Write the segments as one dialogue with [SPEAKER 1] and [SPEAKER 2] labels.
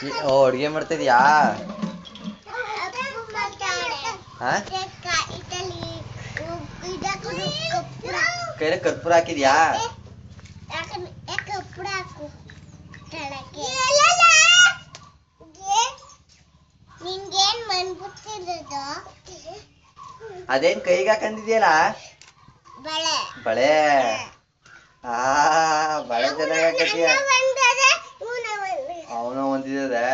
[SPEAKER 1] ಅಡ್ಗೆ ಮಾಡ್ತಿದ್ಯಾ? ಕೈಲ ಕರ್ಪೂರ ಹಾಕಿದ್ಯಾ? ಅದೇನ್ ಕೈಗೆ ಹಾಕಂದಿದ್ಯಲ್ಲ? ಬಳೆ. ಬಳೆ ಚೆನ್ನಾಗಿ ಹಾಕತಿಯ. ಅವನು ಒಂದಿದೆ.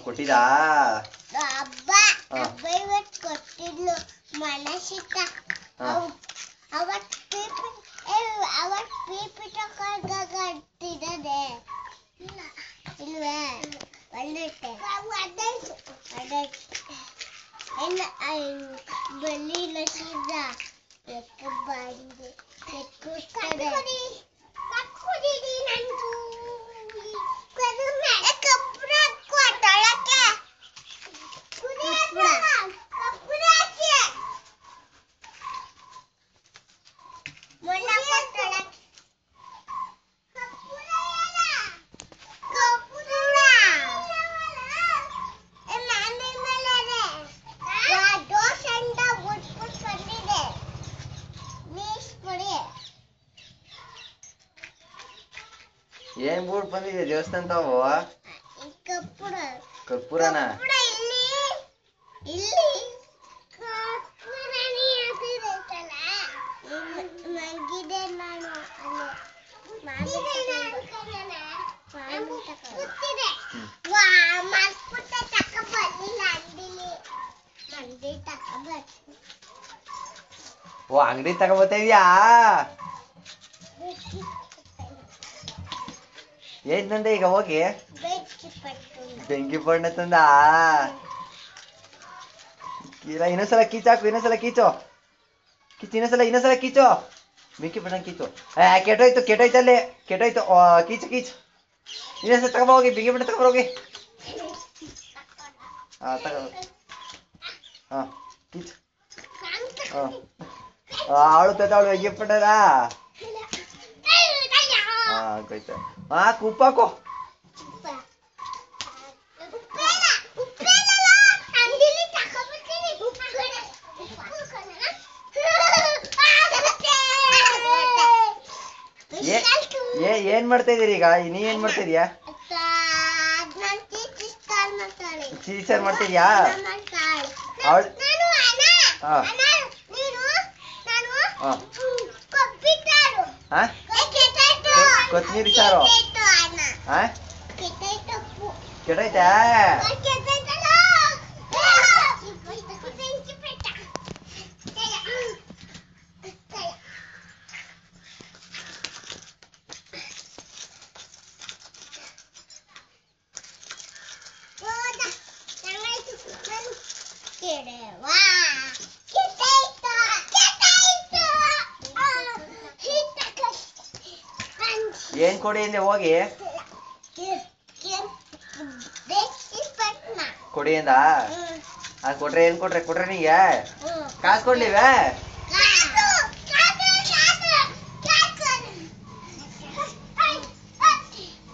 [SPEAKER 1] ಕೊಟ್ಟಿದಾ?
[SPEAKER 2] ಕೊಟ್ಟಿದ್ಲು ಮನಸಿತ ಇಲ್ವೇ ಬಲಿ ನಸಿದ ಬಂದೆ
[SPEAKER 1] ಏನ್ ಬೂಟ್ ಬಂದಿದೆ ದೇವಸ್ಥಾನ ತಾವು? ಕರ್ಪೂರನ ಓ ಅಂಗಡಿ ತಗೋಬತ್ತಿದ್ಯಾ? ಏನ್ ತಂದೆ ಈಗ ಹೋಗಿ? ಬೆಂಕಿ ಪಣ್ಣ ತಂದ. ಇನ್ನೊಂದ್ಸಲ ಕೀಚಾಕು, ಇನ್ನೊಂದ್ಸಲ ಕೀಚೋ ಇನ್ನೊಂದ್ಸಲ ಕೀಚೋ. ಬೆಂಕಿ ಪಣ್ಣ ಕೀಚು. ಕೆಟ್ಟೋಯ್ತು ಅಲ್ಲಿ ಕೆಟ್ಟೋಯ್ತು. ಕೀಚು ಇನ್ನೊಂದ್ಸಲ ತಗೊಂಬ ಹೋಗಿ, ಬೆಂಕಿ ಪಣ್ಣ ತಗೊಂಬ ಹೋಗಿ. ಕೀಚು. ಅವಳು ತಗೊಳ್ಳು ಬೆಂಕಿ ಪಣ್ಣನ. ಆಗೋಯ್ತು. ಉಪ್ಪಾಕೋ. ಏನ್ ಮಾಡ್ತಾ ಇದೀರಿ ಈಗ? ನೀವೇನ್ ಮಾಡ್ತಾ ಇದೀಯಾ? ಚೀಸ್ ಸಾರು ಮಾಡ್ತಿದ್ಯಾ? ಕೊತ್ತಂಬರಿ ಸಾರು ಕೆಟ್ಟೈತಾ? ಏನ್ ಕೊಡಿ ಅಂದೆ ಹೋಗಿ? ಕೊಡಿ ಅಂದ? ಕೊಟ್ರೆ ಏನ್ ಕೊಟ್ರೆ ನೀಗೆ? ಕಾಸು ಕೊಡ್ಲಿವೆ?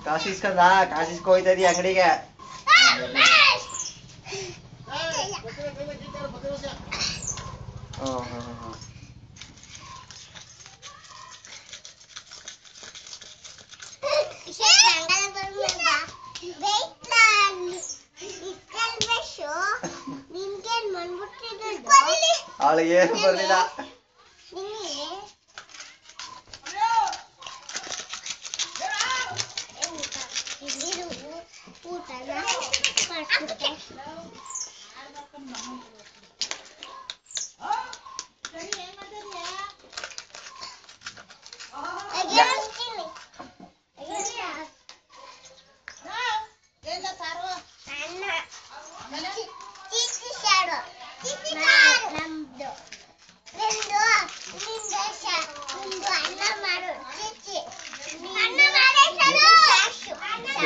[SPEAKER 1] ಕಾಸು ಇಸ್ಕೊಂಡ? ಕಾಸು ಇಸ್ಕೊ ಹೋಯ್ತಾ ಇದೀಯ ಅಂಗಡಿಗೆ? ಅವಳಿಗೆ ಏನು ಬರ್ಲಿಲ್ಲ.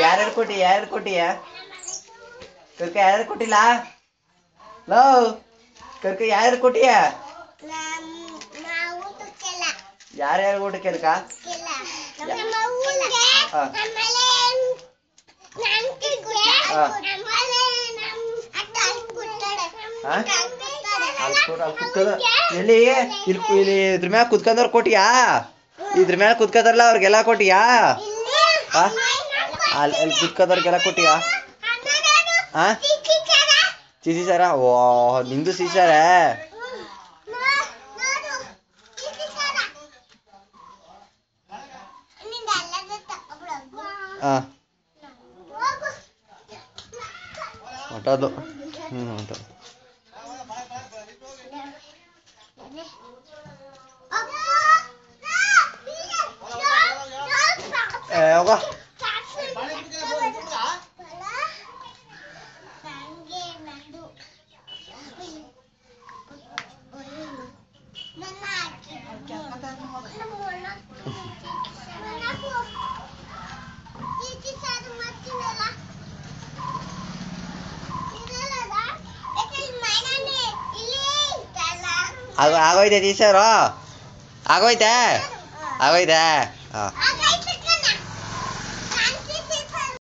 [SPEAKER 1] ಯಾರ್ಯಾರು ಕೊಟ್ಟಿಯ? ಯಾರು ಕೊಟ್ಟಿಲ್ಲ? ಲವ್ ಕರ್ಕ ಯಾರು ಕೊಟ್ಟಿಯ
[SPEAKER 2] ನಾವು ತುಕ್ಕೆಲ್ಲ
[SPEAKER 1] ಯಾರ್ಯಾರು ಊಟಕ್ಕೆ ಅದಕ್ಕ
[SPEAKER 2] ಇಲ್ಲ ನಮ್ಮ ಅವ್ವಗೆ ಆಮೇಲೆ ನಾನು ತಿಂದೆ ಆಮೇಲೆ ನಮ್ಮ ಅಕ್ಕ ಕುತ್ತಾರೆ
[SPEAKER 1] ಅಲ್ಲಿ ಕುತ್ಕದ ಎಲ್ಲಿ ಇಲ್ಲಿ ಇದ್ರ ಮ್ಯಾಲ ಕುತ್ಕೊಂಡವ್ರು ಕೊಟ್ಟಿಯಾ ಇದ್ರ ಮ್ಯಾಲ ಕುತ್ಕದಾರಲ್ಲ ಅವ್ರಿಗೆಲ್ಲ ಕೊಟ್ಟಿಯಾ ಅಲ್ಲಿ ಕುತ್ಕದವ್ರಿಗೆಲ್ಲ ಕೊಟ್ಟಿಯಾ ಹಾ ಸಿಸಿ ಸರ ಓ ನಿಂದು ಸಿಸಿ ಸರ ಹಾ ಹೊಟ್ಟದು ಹೊಟ್ಟದು ಹೋಗ ಅದು ಆಗೋಯ್ತೆ ಟೀಚರು ಆಗೋಯ್ತೆ ಆಗೋಯ್ತೆ ಹಾಂ